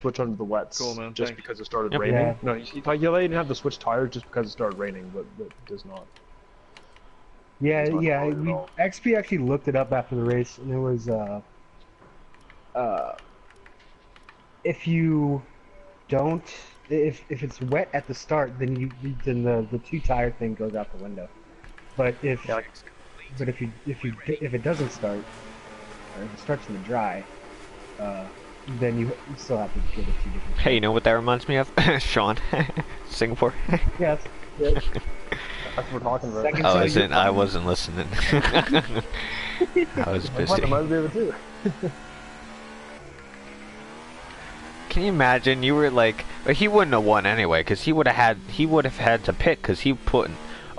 switch under the wets Cool, man. just Thanks. because it started Yep. raining. Yeah. No, he didn't have to switch tires just because it started raining, but it does not. Yeah, It's not yeah. quality at all. XP actually looked it up after the race, and it was uh, if you don't, if it's wet at the start, then the two tire thing goes out the window. But if Yeah, if it doesn't start, or if it starts in the dry, then you still have to get the two different. Hey, you know what that reminds me of? Sean, Singapore. Yes. that's what we're talking about. Second I side, wasn't. you're I fine. wasn't listening. I was I busy. might be able to. Can you imagine? You were like, but he wouldn't have won anyway, because he would have had to pit, because he put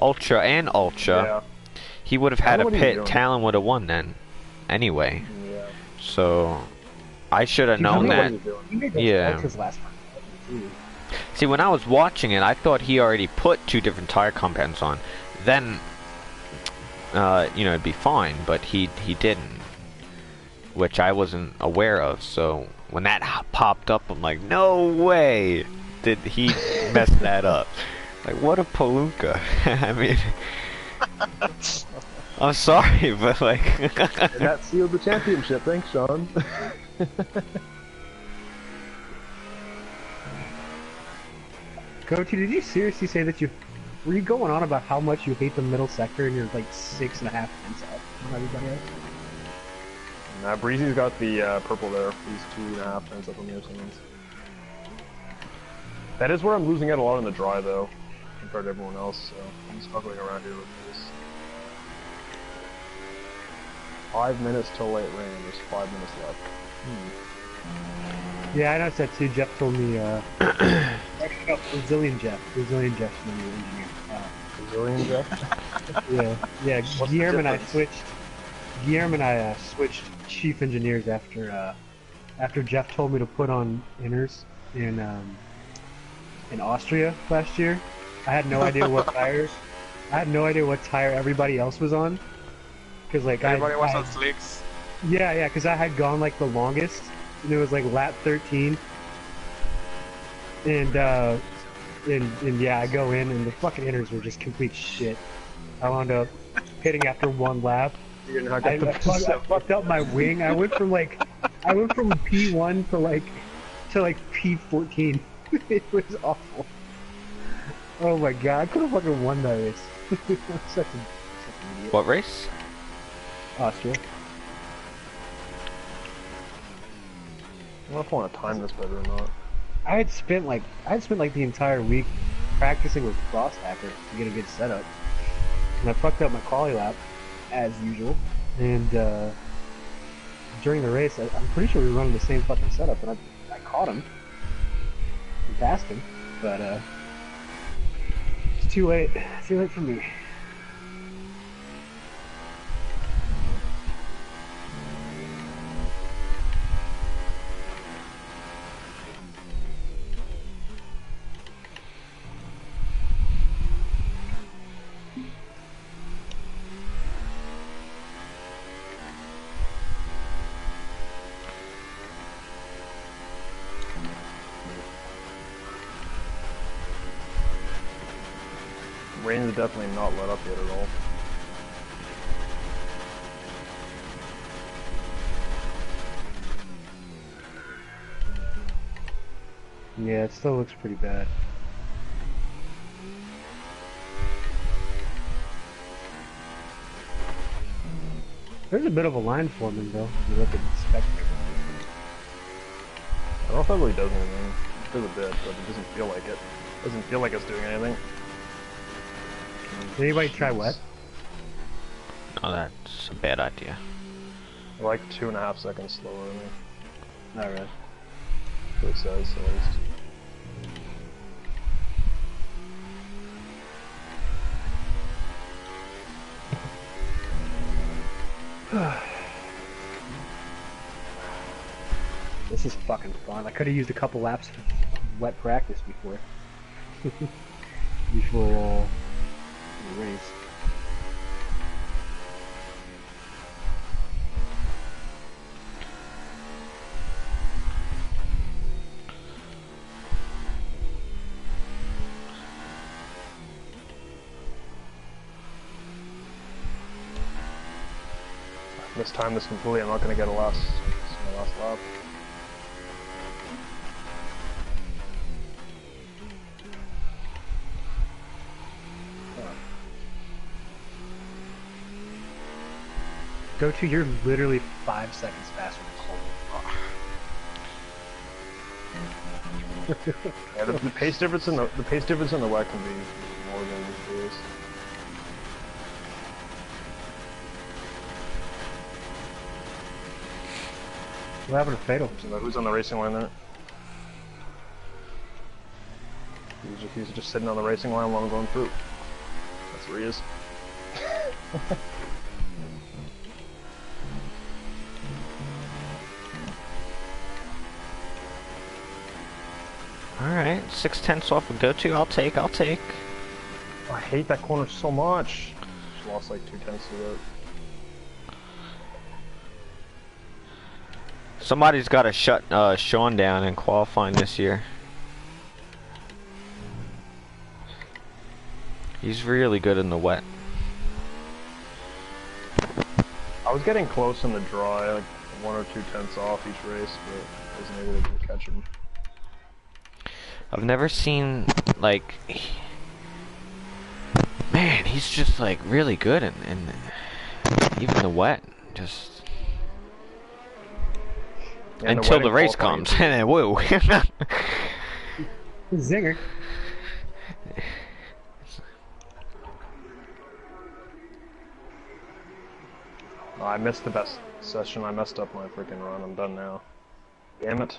Ultra and Ultra. Yeah. He would have had know a what he was pit. doing. Talon would have won then, anyway. Yeah. So, I should have Dude, known you know that. What He made those Yeah. ultras last month, too. See, when I was watching it, I thought he already put two different tire compounds on. Then, it'd be fine, but he didn't, which I wasn't aware of. So when that popped up, I'm like, no way did he mess that up. Like, what a palooka. I mean, I'm sorry, but like, And that sealed the championship. Thanks, Sean. Goatee, did you seriously say that were you going on about how much you hate the middle sector and you're like 6.5 tenths out from everybody else? Nah, Breezy's got the purple there. He's 2.5 tenths up on the other Simmons. That is where I'm losing out a lot in the dry, though, compared to everyone else. So I'm struggling around here with this. 5 minutes till late rain. There's 5 minutes left. Yeah, I noticed that too. Jeff told me, actually, no, Brazilian Jeff's the new engineer. Brazilian Jeff? Yeah, What's the Guillermo and I difference? switched chief engineers after Jeff told me to put on inners in Austria last year. I had no idea what tires. I had no idea what tire everybody else was on. Cause like Everybody was on slicks. Yeah, because I had gone like the longest, and it was like lap 13. And yeah, I go in, and the fucking inners were just complete shit. I wound up hitting after one lap. You're not I gonna fucked up my wing. I went from P1 to P14. It was awful. Oh my god, I could have fucking won that race. such an idiot. what race? Austria. I don't know if I want to time this better or not. I had spent like the entire week practicing with Frost Hacker to get a good setup, and I fucked up my quali lap as usual. And during the race, I'm pretty sure we were running the same fucking setup, and I caught him and passed him, but it's too late. Too late for me. Rain's definitely not let up yet at all. Yeah, it still looks pretty bad. There's a bit of a line forming though, if you look at the spectator. I don't know if that really does anything. It does a bit, but it doesn't feel like it. It doesn't feel like it's doing anything. Did anybody try wet? Oh, that's a bad idea. Like 2.5 seconds slower than me. Alright. That's what it says, at least. This is fucking fun. I could have used a couple laps of wet practice before. before the race. mistime this completely. I'm not gonna get a last. This is my last lap. Go to, you're literally 5 seconds faster than Cole. Yeah, the pace difference in the pace difference in the wet can be more than the pace. What happened to Fatal? Who's on the racing line there? He's just sitting on the racing line while I'm going through. That's where he is. Alright, 6/10 off a go-to. I'll take. I hate that corner so much. Just lost like 2/10 to it. Somebody's got to shut Sean down in qualifying this year. He's really good in the wet. I was getting close in the dry, like 1 or 2/10 off each race, but wasn't able to catch him. I've never seen, like... Man, he's just, like, really good in even the wet. Just... Yeah, until the race comes, and then woo. Zinger. Oh, I missed the best session. I messed up my freaking run. I'm done now. Damn it.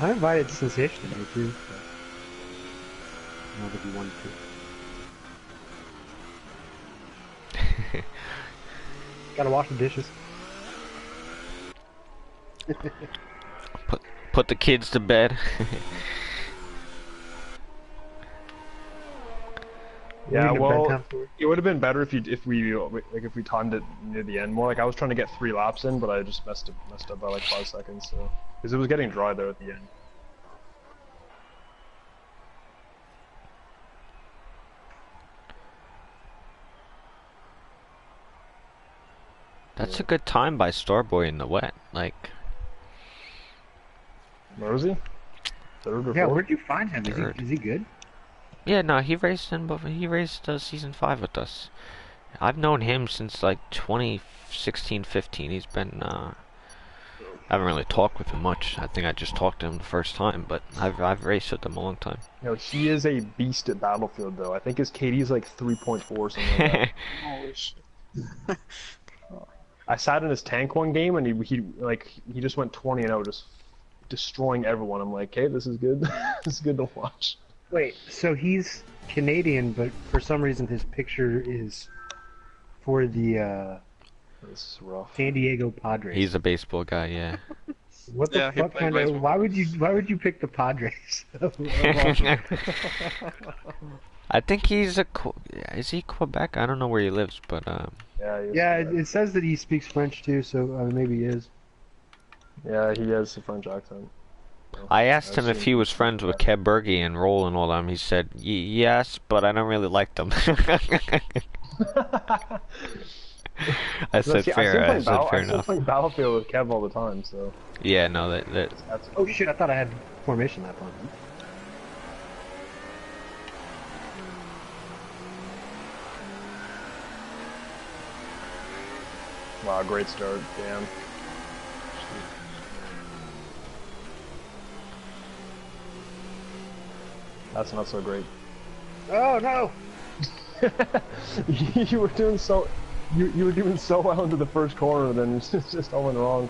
I invited Sensation to me too. So. I don't think he wanted to. Gotta wash the dishes. Put the kids to bed. Yeah, well, it would have been better if we timed it near the end more. Like I was trying to get 3 laps in, but I just messed up by like 5 seconds. So because it was getting dry there at the end. That's a good time by Starboy in the wet. Like, where was he? Third or yeah, fourth? where'd you find him? Is he good? yeah, no, he raced season 5 with us. I've known him since like 2016-15. He's been I haven't really talked with him much. I think I just talked to him the first time, but I've raced with him a long time. You know, he is a beast at Battlefield though. I think his KD is like 3.4 or something like that. Holy shit. I sat in his tank one game and he just went 20-0, just destroying everyone. I'm like, hey, this is good. This is good to watch. Wait, so he's Canadian, but for some reason his picture is for the This is rough. San Diego Padres. He's a baseball guy, yeah. What the Yeah, he fuck played kind of? baseball. Why would you pick the Padres? I think he's is he Quebec? I don't know where he lives, but Yeah, he is, Yeah, it says that he speaks French too, so maybe he is. yeah, he has a French accent. So, I asked I've him if seen- he was friends with Kev Berge and Roll and all them. He said yes, but I don't really like them. I said fair. I said fair I still enough. play Battlefield with Kev all the time, so Yeah, no, that that's Oh shit! I thought I had formation lap on. wow, great start. Damn. That's not so great. Oh no! You were doing so, you were doing so well into the first corner, then it's just all went wrong.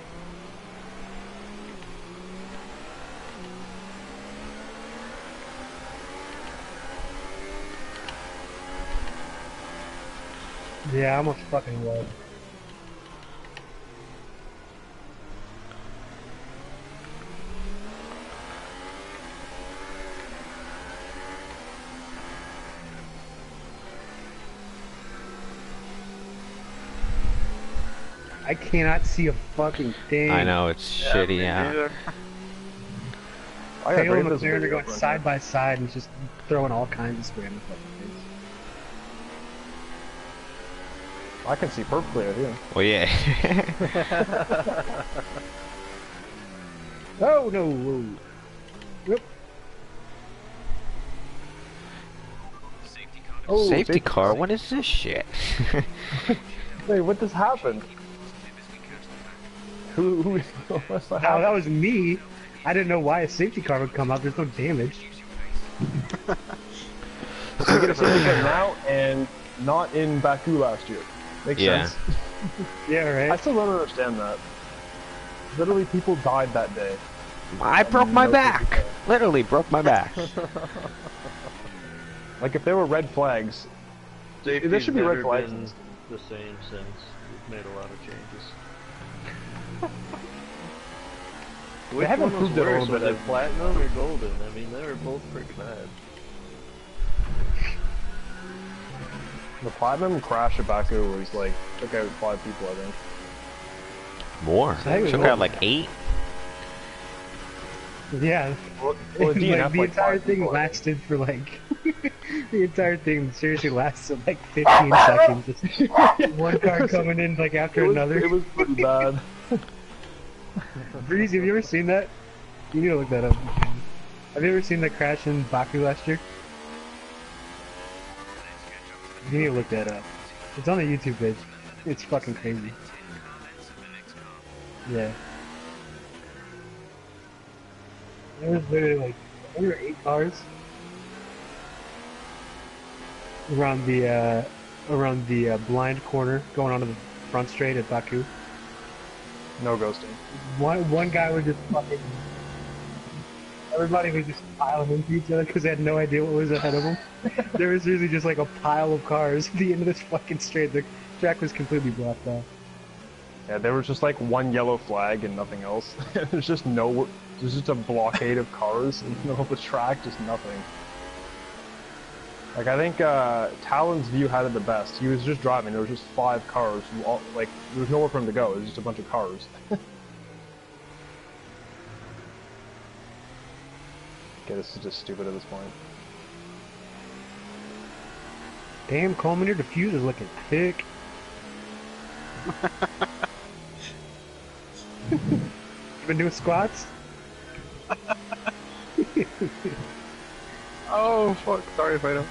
Yeah, I almost fucking was. I cannot see a fucking thing. I know, it's shitty, yeah. Tail and McLaren are going side by side and just throwing all kinds of spam in fucking things. I can see perfectly out here. Well, yeah. Oh no! Whoa. Yep. Oh, safety car? What is this shit? Wait, what just happened? Who what's that? Oh, that was me. I didn't know why a safety car would come up. There's no damage. So you get a safety car now and not in Baku last year. Makes sense. Yeah, right. I still don't understand that. Literally, people died that day. I broke my back. Literally broke my back. Like if there were red flags, there should be red flags. Been the same since we've made a lot of changes. They haven't improved it a little bit. Was it platinum or golden? I mean, they were both pretty bad. The platinum crash at Baku was like took out 5 people, I think. More. Took out like 8. Yeah. Well, Like, DNF, the like, entire 5 thing people, lasted for like the entire thing seriously lasted like 15 seconds. Just one car coming in like after another. It was pretty bad. Breezy, have you ever seen that? You need to look that up. Have you ever seen that crash in Baku last year? You need to look that up. It's on the YouTube page. It's fucking crazy. Yeah. There was literally like, there were 8 cars around the blind corner going onto the front straight at Baku. No ghosting. One guy was just fucking. Everybody was just piling into each other because they had no idea what was ahead of them. There was usually just like a pile of cars at the end of this fucking straight. The track was completely blocked off. Yeah, there was just like one yellow flag and nothing else. There's just no. There's just a blockade of cars in the middle of the track, just nothing. Like I think Talon's view had it the best. He was just driving. There was just 5 cars. Like there was nowhere for him to go. It was just a bunch of cars. Okay, this is just stupid at this point. Damn, Coleman, your diffuse is looking thick. You been doing squats? Oh fuck! Sorry if I don't.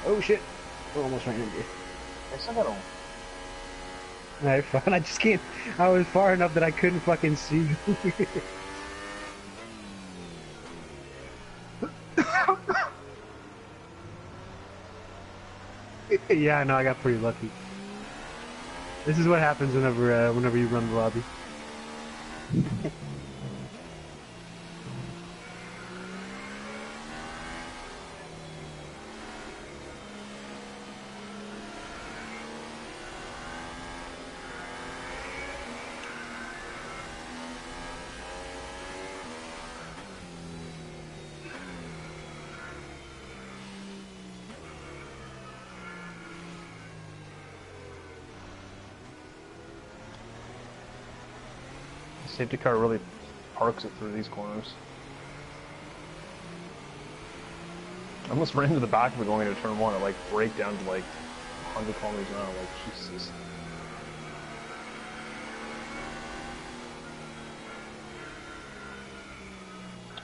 Oh shit! We're almost right into you. I still got him. Alright, fine. I just can't. I was far enough that I couldn't fucking see. Yeah, I know. I got pretty lucky. This is what happens whenever you run the lobby. Safety car really parks it through these corners. I almost ran into the back of it going into turn 1 and like brake down to like 100 kilometers an hour. Like Jesus.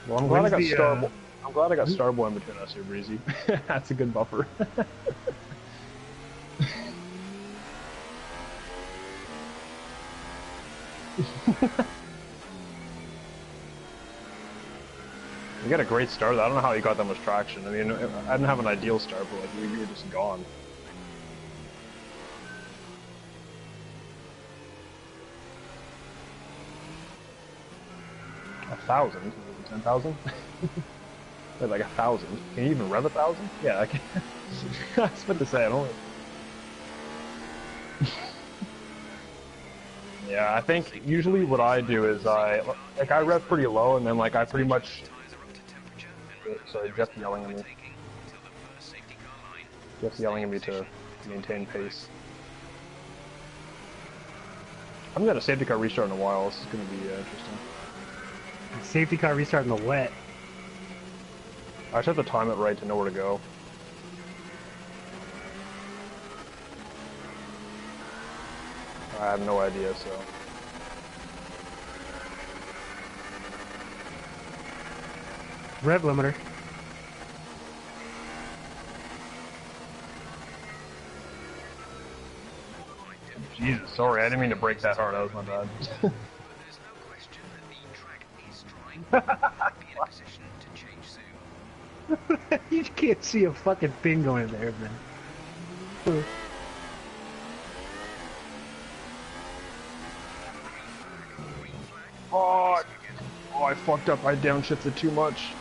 Well, I'm glad I got Starboy. I'm glad I got Starboy in between us here, Breezy. That's a good buffer. You got a great start. I don't know how you got that much traction. I mean, I didn't have an ideal start, but like you were just gone. $1,000? 10,000? Wait, like 1,000? Can you even rev 1,000? Yeah, I can. I was about to say, I don't. Yeah, I think usually what I do is I rev pretty low and then like I pretty much. Sorry, Jeff's yelling at me. Jeff's yelling at me to maintain pace. haven't got a safety car restart in a while. This is going to be interesting. Safety car restart in the wet. I just have to time it right to know where to go. I have no idea, so... Rev limiter. Jesus, sorry, I didn't mean to break that hard. That was my bad. You can't see a fucking thing going there, man. Oh, I fucked up. I downshifted too much.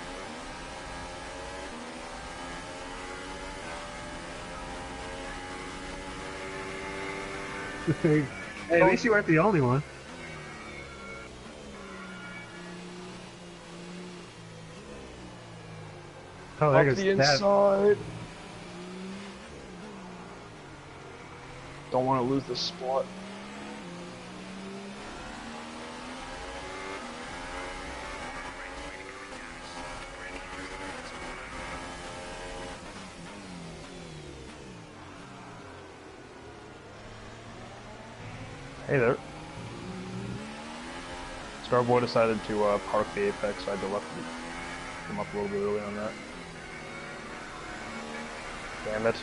Hey, at least you weren't the only one. Oh, there Up goes the inside. Don't want to lose this spot. Hey there. Starboy decided to park the apex, so I had to left him up a little bit early on that. Damn it.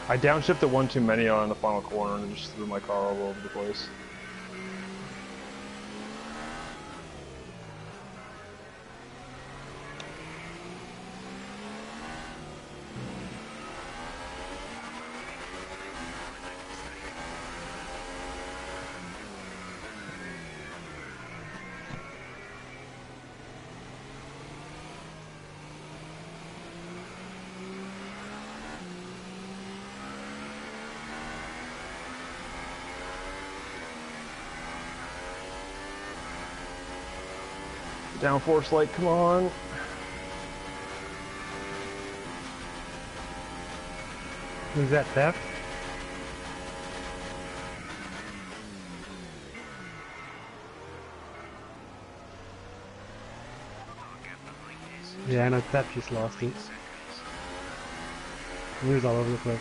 I downshifted one too many on the final corner and just threw my car all over the place. Downforce light, come on. Is that theft? Yeah, I know theft just lost it. He was all over the place.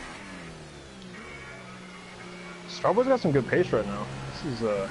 Starboy's got some good pace right now. This is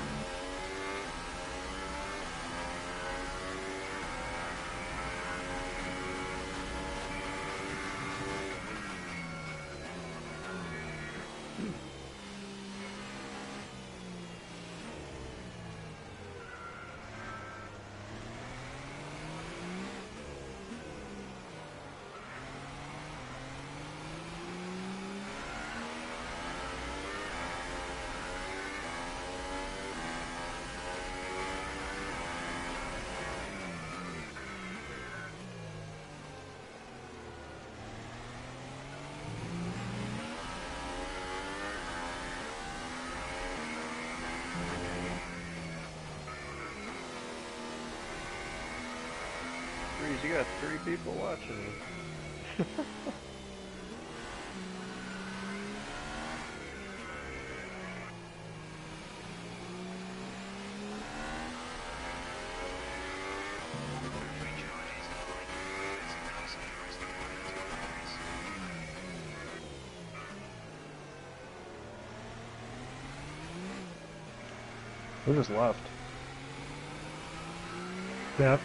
Breeze, you got 3 people watching you. who just left? Theft.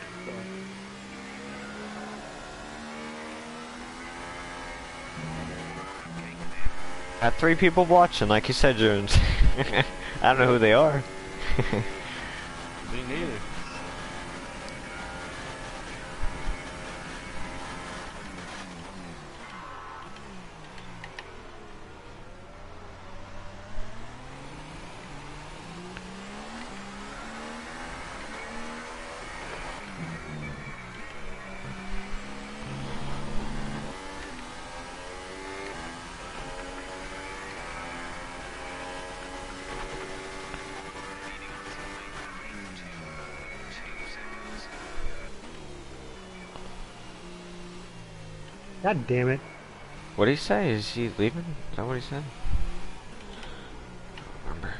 Got 3 people watching, like you said, Jones. I don't know who they are. Me neither. God damn it. What did he say? Is he leaving? Is that what he said? I don't remember.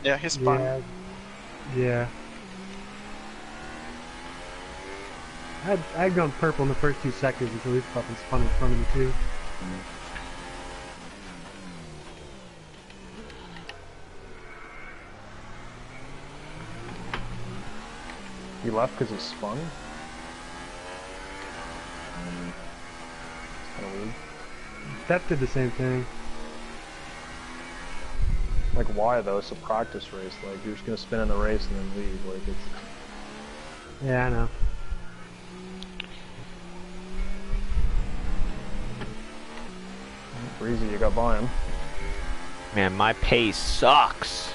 Yeah, he's fine. Yeah, Yeah. I'd gone purple in the first 2 seconds until these fucking spun in front of me too. He left because he spun? Kinda weird. That did the same thing. Like, why though? It's a practice race. Like, you're just gonna spin in the race and then leave. Like, it's... Yeah, I know. Breezy, you got by him. Man, my pace sucks.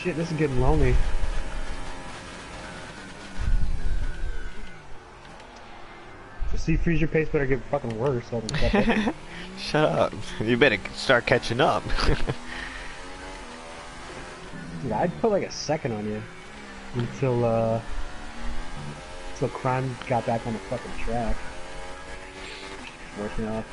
Shit, this is getting lonely. So see, freeze your pace better get fucking worse. So I can catch up. Shut up. You better start catching up. Dude, I'd put like a second on you until Crime got back on the fucking track. Working off.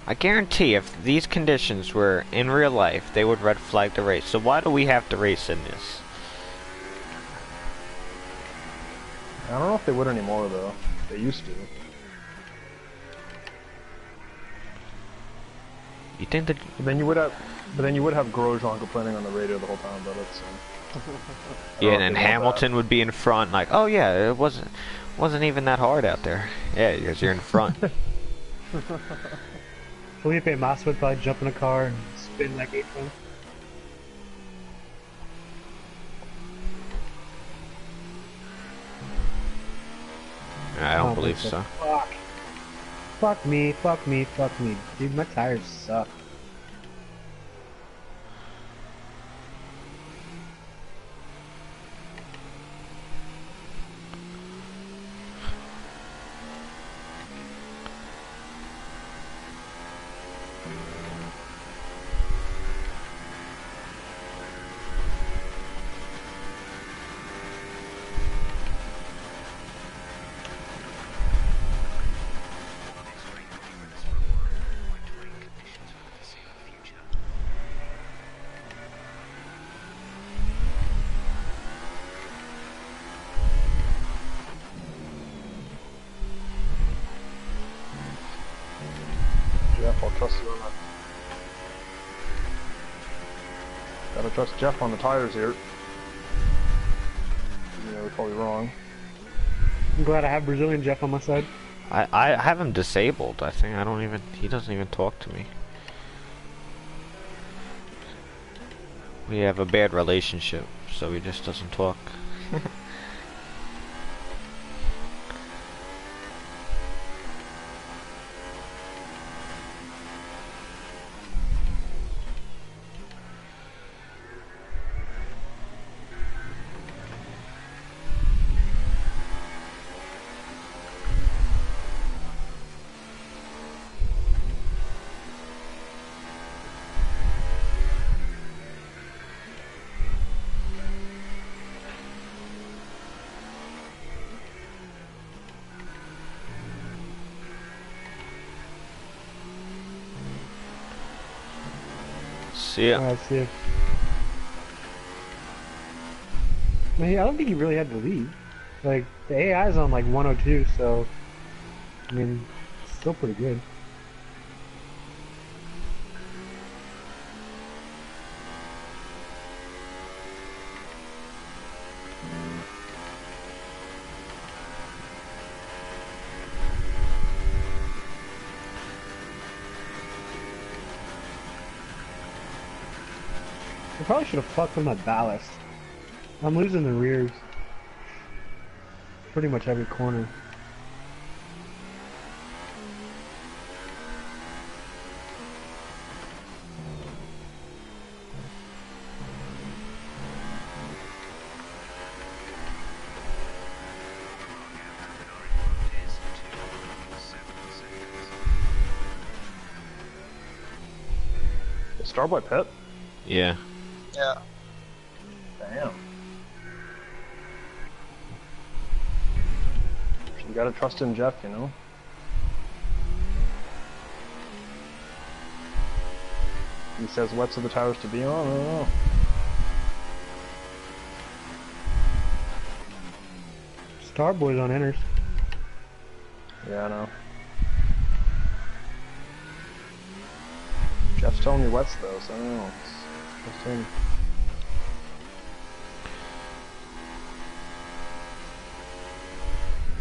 I guarantee if these conditions were in real life, they would red flag the race. So why do we have to race in this? I don't know if they would anymore though. They used to. You think that? But then you would have Grosjean complaining on the radio the whole time about it. So. Yeah, and then Hamilton would be in front, like, oh yeah, it wasn't even that hard out there. Yeah, because you're in front. Felipe Massa would probably jump in a car and spin like 8 times. I don't believe so. Fuck. Fuck me, fuck me, fuck me. Dude, my tires suck. Jeff, I'll trust you on that. Gotta trust Jeff on the tires here. You know, we're probably wrong. I'm glad I have Brazilian Jeff on my side. I have him disabled. I think he doesn't even talk to me. We have a bad relationship, so he just doesn't talk. See ya. Alright, see ya. I mean, I don't think he really had to lead. Like, the AI's on like 102, so... I mean, it's still pretty good. I probably should have fucked with my ballast. I'm losing the rears. pretty much every corner. Starboy pit? Yeah. Yeah. Damn. You gotta trust in Jeff, you know? He says wets are the tires to be on, I don't know. Starboy's on inners. Yeah, I know. Jeff's telling me wets though, so I don't know. It's him.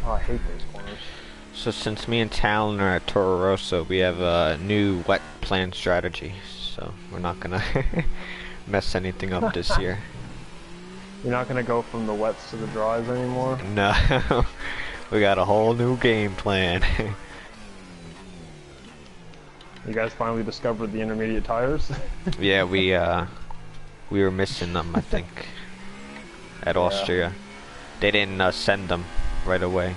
Oh, I hate those corners. So since me and Talon are at Toro Rosso, we have a new wet plan strategy. So we're not gonna mess anything up this year. You're not gonna go from the wets to the dries anymore? No. We got a whole new game plan. You guys finally discovered the intermediate tires? Yeah, we were missing them, I think, at Austria. They didn't send them right away.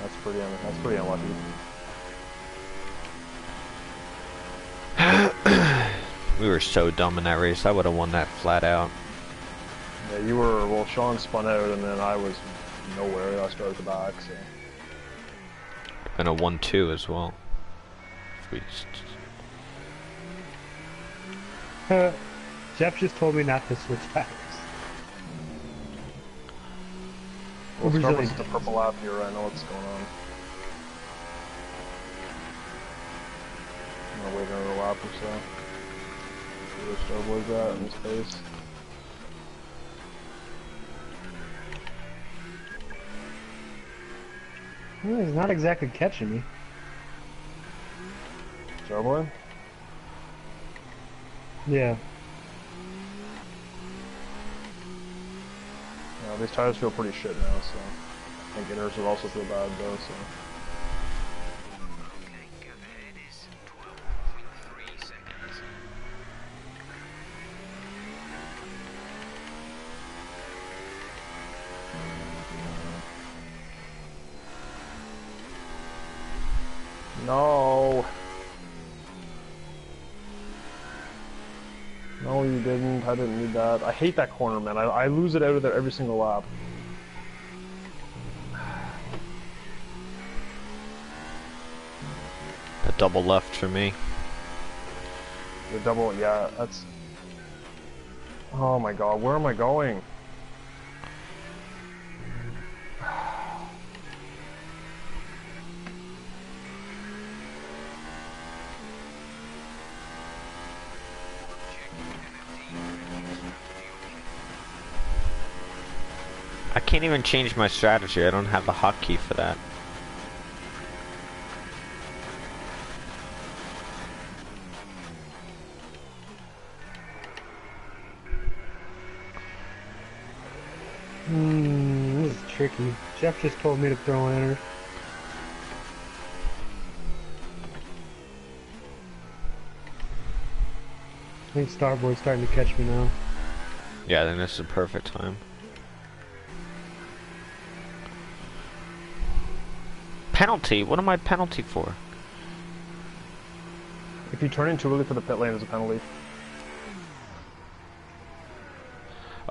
That's pretty unlucky. We were so dumb in that race. I would have won that flat out. Yeah, you were, well, Sean spun out and then I was nowhere. I started at the back, so. And a 1-2 as well. We Jeff just told me not to switch tires. Well, We're Starboy's Brazilian. the purple lap here, I know what's going on. I'm gonna wait another lap or so. See where Starboy's at in his pace. Well, he's not exactly catching me. Starboy? Yeah. Yeah, these tires feel pretty shit now, so. I think inners would also feel bad though, so. No. No, you didn't. I didn't need that. I hate that corner, man. I lose it out of there every single lap. a double left for me. The double, yeah, that's... Oh my god, where am I going? I can't even change my strategy. I don't have the hotkey for that. This is tricky. Jeff just told me to throw in her. I think Starboy's starting to catch me now. Yeah, then this is a perfect time. Penalty? What am I penalty for? If you turn in too early for the pit lane, there's a penalty.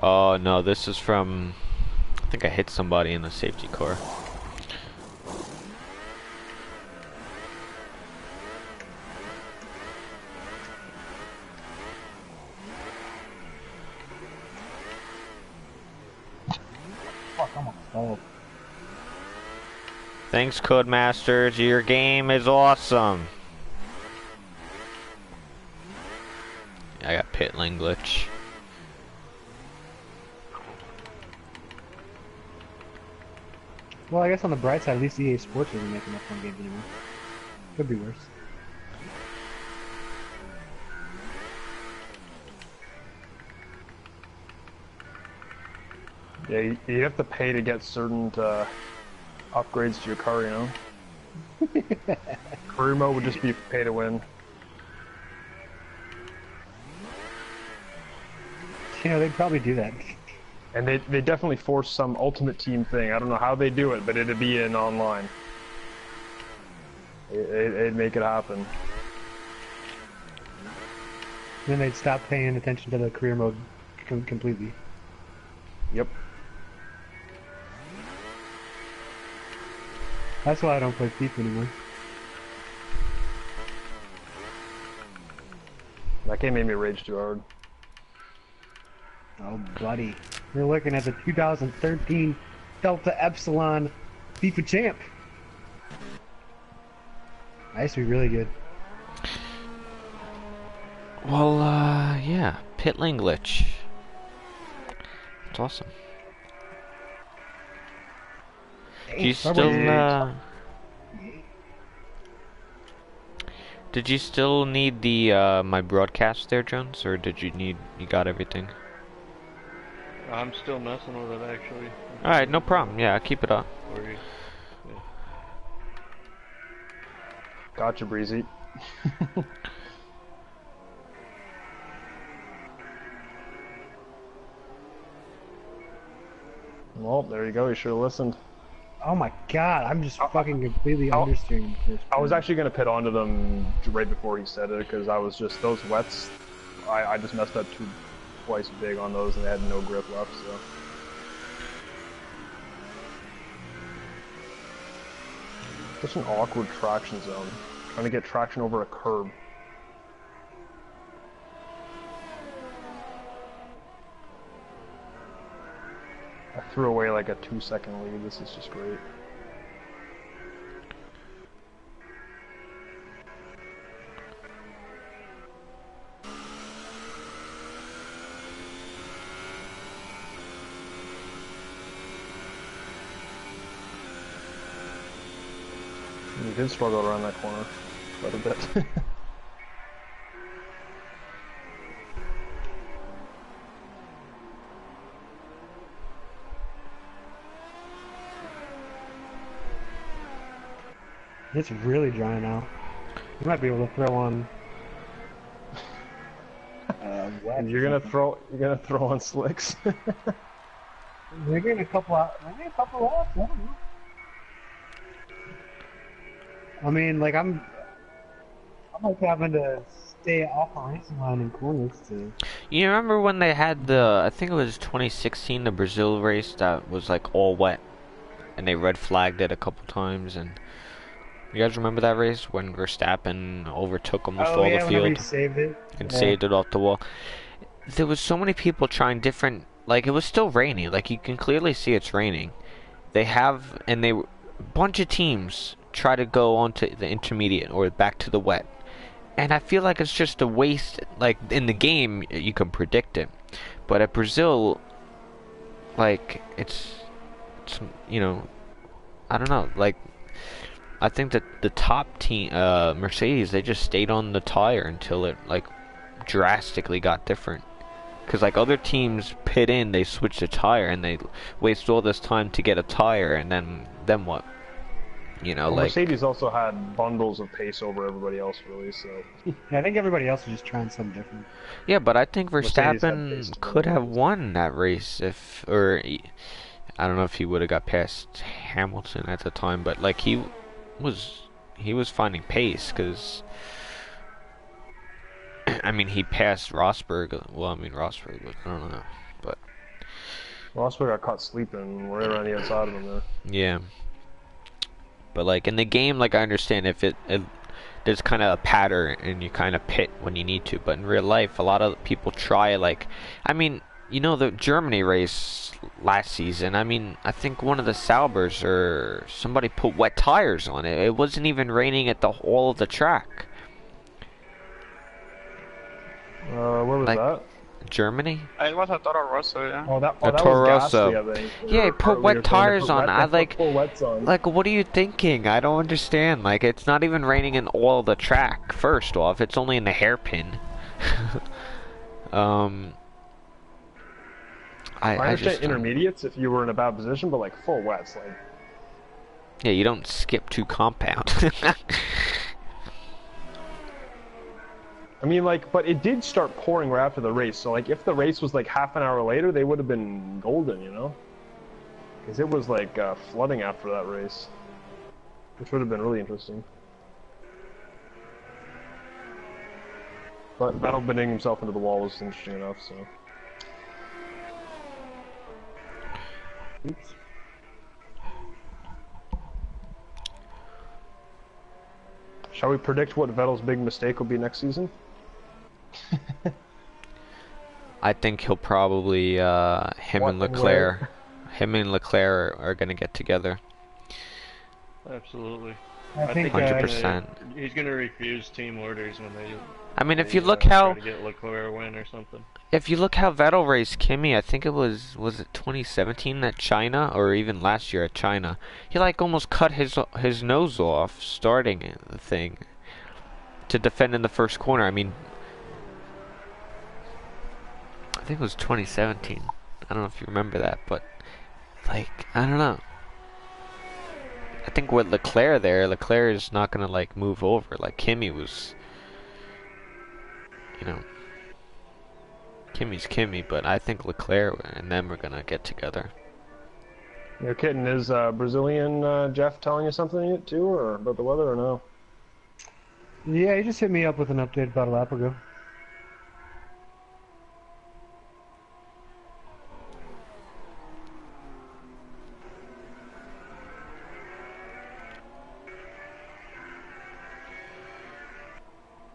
Oh no, this is from... I think I hit somebody in the safety car. Fuck, I'm on stall. Thanks, Codemasters. Your game is awesome. I got pit lane glitch. Well, I guess on the bright side, at least EA Sports isn't making up fun games anymore. Could be worse. Yeah, you have to pay to get certain upgrades to your car, you know? Career mode would just be pay to win. You know, they'd probably do that. And they definitely force some Ultimate Team thing. I don't know how they do it, but it'd be in online. It'd make it happen. Then they'd stop paying attention to the career mode completely. Yep. That's why I don't play FIFA anymore. That game made me rage too hard. Oh, buddy. We're looking at the 2013 Delta Epsilon FIFA champ. I used to be really good. Well, yeah. Pit lane glitch. It's awesome. Do you still, did you still need the, my broadcast there, Jones? Or did you got everything? I'm still messing with it, actually. Alright, no problem. Yeah, keep it up. Yeah. Gotcha, Breezy. Well, there you go. You should have listened. Oh my god, I'm just fucking completely understeering this. I was actually going to pit onto them right before he said it, because I was just, those wets, I just messed up twice big on those, and they had no grip left, so. Such an awkward traction zone. Trying to get traction over a curb. I threw away like a 2-second lead. This is just great. You did struggle around that corner quite a bit. It's really dry now. You might be able to throw on. Wet. You're gonna throw on slicks. They're getting a couple out. Maybe a couple off. I don't know. I mean, like I'm like having to stay off the racing line in corners to. You remember when they had the, I think it was 2016, the Brazil race that was like all wet, and they red flagged it a couple times, and you guys remember that race when Verstappen overtook almost all the field he saved it. and saved it off the wall? There was so many people trying different, like it was still raining, like you can clearly see it's raining. A bunch of teams try to go onto the intermediate or back to the wet, and I feel like it's just a waste. Like in the game you can predict it, but at Brazil, like it's you know, I don't know, like I think that the top team, Mercedes, they just stayed on the tire until it like drastically got different. Because like other teams pit in, they switch the tire and they waste all this time to get a tire, and then what? You know, well, like Mercedes also had bundles of pace over everybody else, really. So yeah, I think everybody else was just trying something different. yeah, but I think Verstappen could have won that race if, or I don't know if he would have got past Hamilton at the time, but like he was finding pace because. I mean, he passed Rosberg. Well, I mean, Rosberg, but I don't know. But Rosberg got caught sleeping right around the outside of him there. Yeah. But like in the game, like I understand if there's kind of a pattern and you kind of pit when you need to. But in real life, a lot of people try. Like, I mean, you know, the Germany race last season. I mean, I think one of the Saubers or somebody put wet tires on it. It wasn't even raining at all of the track. Where was that? Germany? It was a Toro Rosso, yeah. Oh, that Toro was Rosso. Gasly, I think. Yeah, he put wet tires on. I like, wets on. like, what are you thinking? I don't understand. Like, it's not even raining in all the track. First off, it's only in the hairpin. I understand just intermediates if you were in a bad position, but like full wets, like. Yeah, you don't skip 2 compound. I mean, like, but it did start pouring right after the race, so like if the race was like half an hour later, they would have been golden, you know? Because it was like flooding after that race, which would have been really interesting. But Vettel bending himself into the wall was interesting enough, so. Oops. Shall we predict what Vettel's big mistake will be next season? I think he'll probably him and Leclerc are gonna get together. Absolutely. I think 100%. He's gonna refuse team orders when they. I mean, if you look how try to get Leclerc a win or something. if you look how Vettel raced Kimi, I think it was it 2017 at China or even last year at China. He like almost cut his nose off starting the thing to defend in the first corner. I mean, I think it was 2017. I don't know if you remember that, but like I don't know. I think with Leclerc is not gonna like move over like Kimi was. You know, Kimi's Kimi, but I think Leclerc and them are gonna get together. You're kidding. Is Brazilian Jeff telling you something too, or about the weather, or no? Yeah, he just hit me up with an update about a lap ago.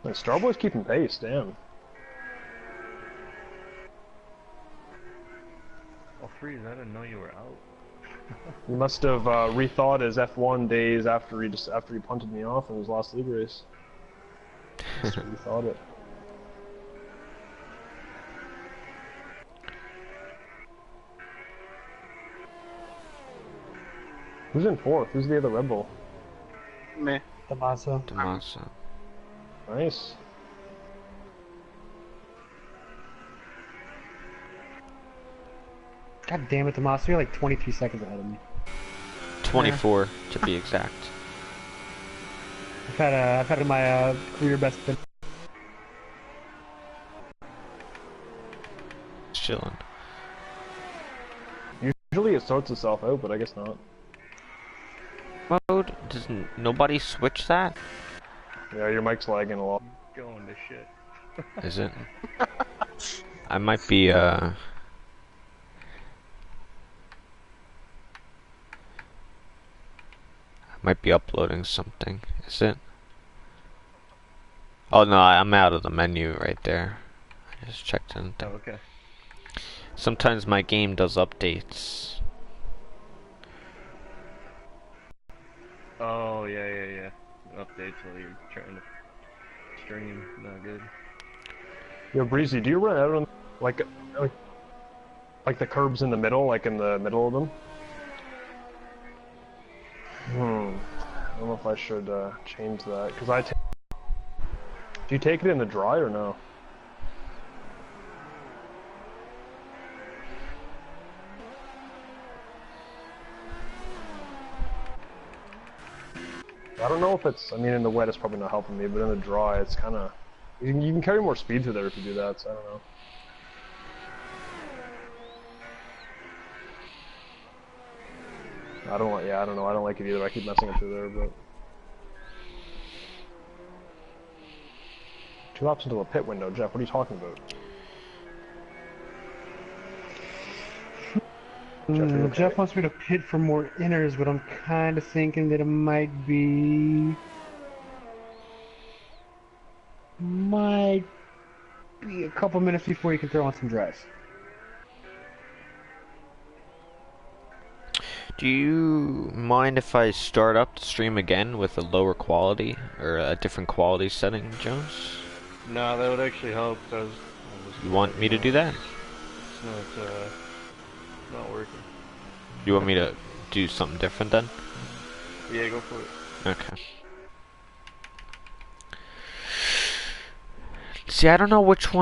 And Starboy's keeping pace, damn. Oh, Freeze, I didn't know you were out. He must have rethought his F1 days after he punted me off in his last league race. Must have rethought it. Who's in 4th? Who's the other Red Bull? Me. Tommaso. Nice. God damn it, Tommaso, you're like 23 seconds ahead of me. 24 to be exact. I've had my career best spin. Chilling. Usually it sorts itself out, but I guess not. Mode? Does nobody switch that? Yeah, your mic's lagging a lot. Going to shit. Is it? I might be I might be uploading something. Is it? Oh no, I'm out of the menu right there. I just checked in. Oh, okay. Sometimes my game does updates. Oh, yeah. Updates while you're trying to stream. Not good. Yo, Breezy, do you run out on like the curbs in the middle, like in the middle of them? I don't know if I should change that, because do you take it in the dry or no? I don't know if it's, I mean in the wet it's probably not helping me, but in the dry it's kind of, you can carry more speed through there if you do that, so I don't know. I don't know, I don't like it either, I keep messing it through there, but... 2 laps into a pit window, Jeff, what are you talking about? Jeff wants me to pit for more inners, but I'm kind of thinking that it might be a couple minutes before you can throw on some dries. Do you mind if I start up the stream again with a lower quality or a different quality setting, Jones? No, that would actually help. You want me to do that? It's not working. You want me to do something different then? Yeah, go for it. Okay. See, I don't know which one.